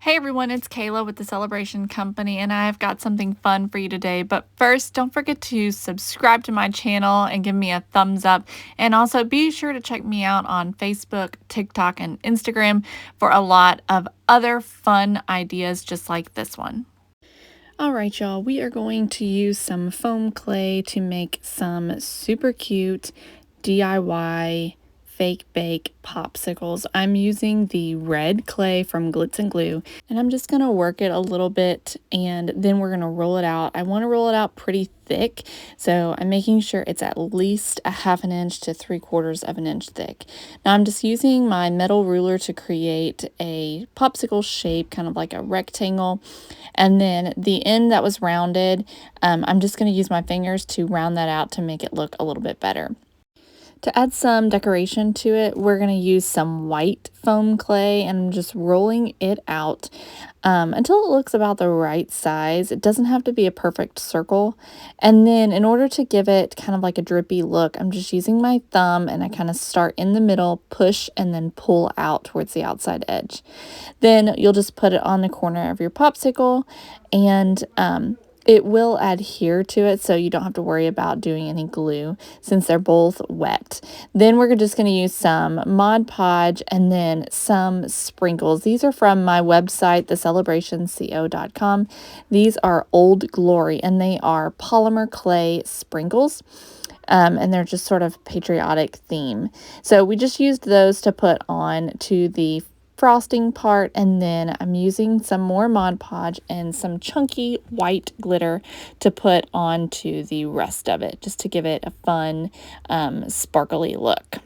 Hey everyone, it's Kayla with the Celebration Company, and I've got something fun for you today. But first, don't forget to subscribe to my channel and give me a thumbs up. And also be sure to check me out on Facebook, TikTok, and Instagram for a lot of other fun ideas just like this one. All right, y'all, we are going to use some foam clay to make some super cute DIY fake bake popsicles. I'm using the red clay from Glitz and Glue, and I'm just going to work it a little bit, and then we're going to roll it out. I want to roll it out pretty thick, so I'm making sure it's at least a 1/2 inch to 3/4 of an inch thick. Now I'm just using my metal ruler to create a popsicle shape, kind of like a rectangle, and then the end that was rounded, I'm just going to use my fingers to round that out to make it look a little bit better. To add some decoration to it, we're going to use some white foam clay, and I'm just rolling it out until it looks about the right size. It doesn't have to be a perfect circle. And then in order to give it kind of like a drippy look, I'm just using my thumb, and I kind of start in the middle, push, and then pull out towards the outside edge. Then you'll just put it on the corner of your popsicle, and it will adhere to it, so you don't have to worry about doing any glue since they're both wet. Then we're just going to use some Mod Podge and then some sprinkles. These are from my website, thecelebrationco.com. These are Old Glory, and they are polymer clay sprinkles. And they're just sort of patriotic theme. So we just used those to put on to the frosting part, and then I'm using some more Mod Podge and some chunky white glitter to put onto the rest of it, just to give it a fun, sparkly look.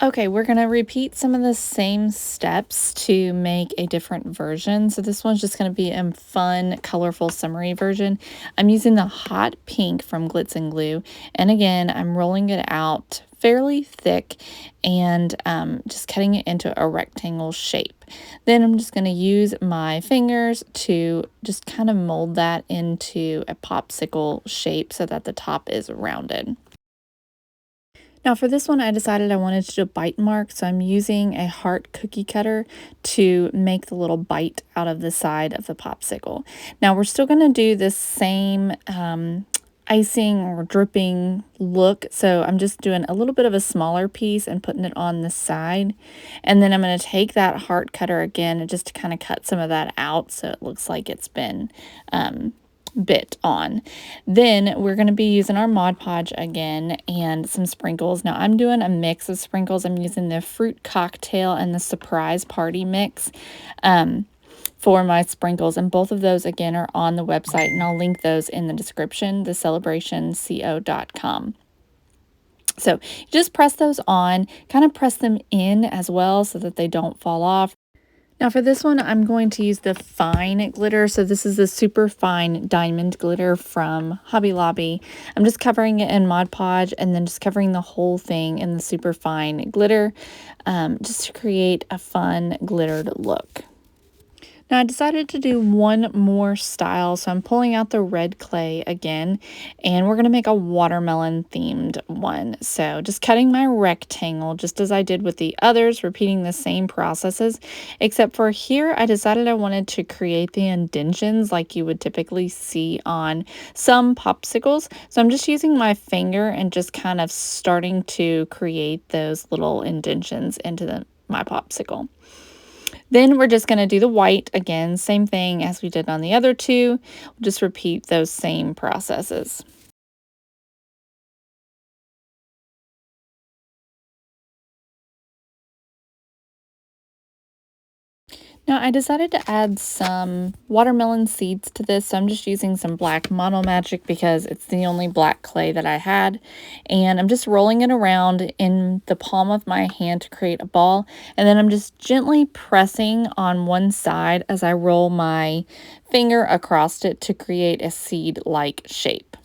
Okay, we're going to repeat some of the same steps to make a different version. So this one's just going to be a fun, colorful, summery version. I'm using the hot pink from Glitz and Glue. And again, I'm rolling it out fairly thick and just cutting it into a rectangle shape. Then I'm just going to use my fingers to just kind of mold that into a popsicle shape so that the top is rounded. Now for this one, I decided I wanted to do a bite mark, so I'm using a heart cookie cutter to make the little bite out of the side of the popsicle. Now we're still going to do the same icing or dripping look, so I'm just doing a little bit of a smaller piece and putting it on the side. And then I'm going to take that heart cutter again and just to kind of cut some of that out so it looks like it's been bit on. Then we're going to be using our Mod Podge again and some sprinkles. Now I'm doing a mix of sprinkles. I'm using the fruit cocktail and the surprise party mix for my sprinkles, and both of those again are on the website, and I'll link those in the description, thecelebrationco.com. So you just press those on, kind of press them in as well so that they don't fall off. Now for this one, I'm going to use the fine glitter. So this is the super fine diamond glitter from Hobby Lobby. I'm just covering it in Mod Podge and then just covering the whole thing in the super fine glitter, just to create a fun glittered look. Now I decided to do one more style, so I'm pulling out the red clay again, and we're going to make a watermelon themed one. So just cutting my rectangle just as I did with the others, repeating the same processes, except for here I decided I wanted to create the indentions like you would typically see on some popsicles. So I'm just using my finger and just kind of starting to create those little indentions into my popsicle. Then we're just going to do the white again, same thing as we did on the other two. We'll just repeat those same processes. Now I decided to add some watermelon seeds to this, so I'm just using some black Mono Magic because it's the only black clay that I had, and I'm just rolling it around in the palm of my hand to create a ball, and then I'm just gently pressing on one side as I roll my finger across it to create a seed-like shape.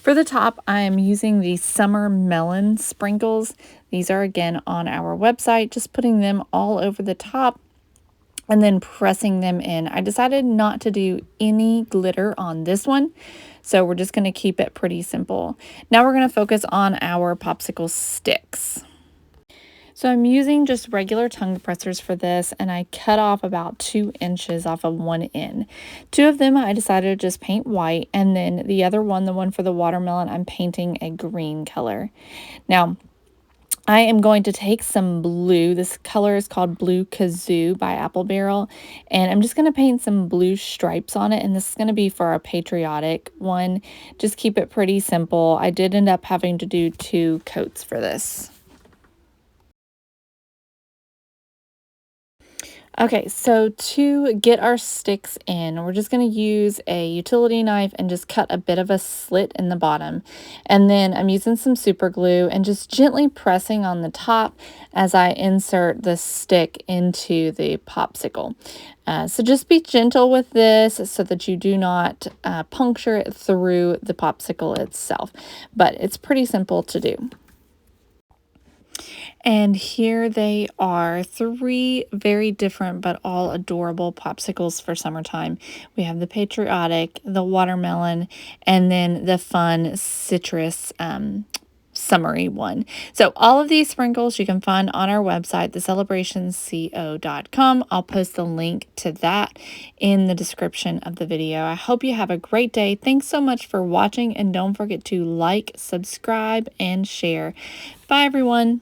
For the top, I am using the Summer Melon sprinkles. These are again on our website, just putting them all over the top and then pressing them in. I decided not to do any glitter on this one, So we're just going to keep it pretty simple. Now we're going to focus on our popsicle sticks. So I'm using just regular tongue depressors for this, and I cut off about 2 inches off of one end. 2 of them I decided to just paint white, and then the other one, the one for the watermelon, I'm painting a green color. Now, I am going to take some blue. This color is called Blue Kazoo by Apple Barrel, and I'm just going to paint some blue stripes on it, and this is going to be for our patriotic one. Just keep it pretty simple. I did end up having to do 2 coats for this. Okay, so to get our sticks in, we're just going to use a utility knife and just cut a bit of a slit in the bottom. And then I'm using some super glue and just gently pressing on the top as I insert the stick into the popsicle. So just be gentle with this so that you do not puncture it through the popsicle itself. But it's pretty simple to do. And here they are, 3 very different but all adorable popsicles for summertime. We have the patriotic, the watermelon, and then the fun citrus summery one. So all of these sprinkles you can find on our website, thecelebrationsco.com. I'll post the link to that in the description of the video. I hope you have a great day. Thanks so much for watching, and don't forget to like, subscribe, and share. Bye, everyone.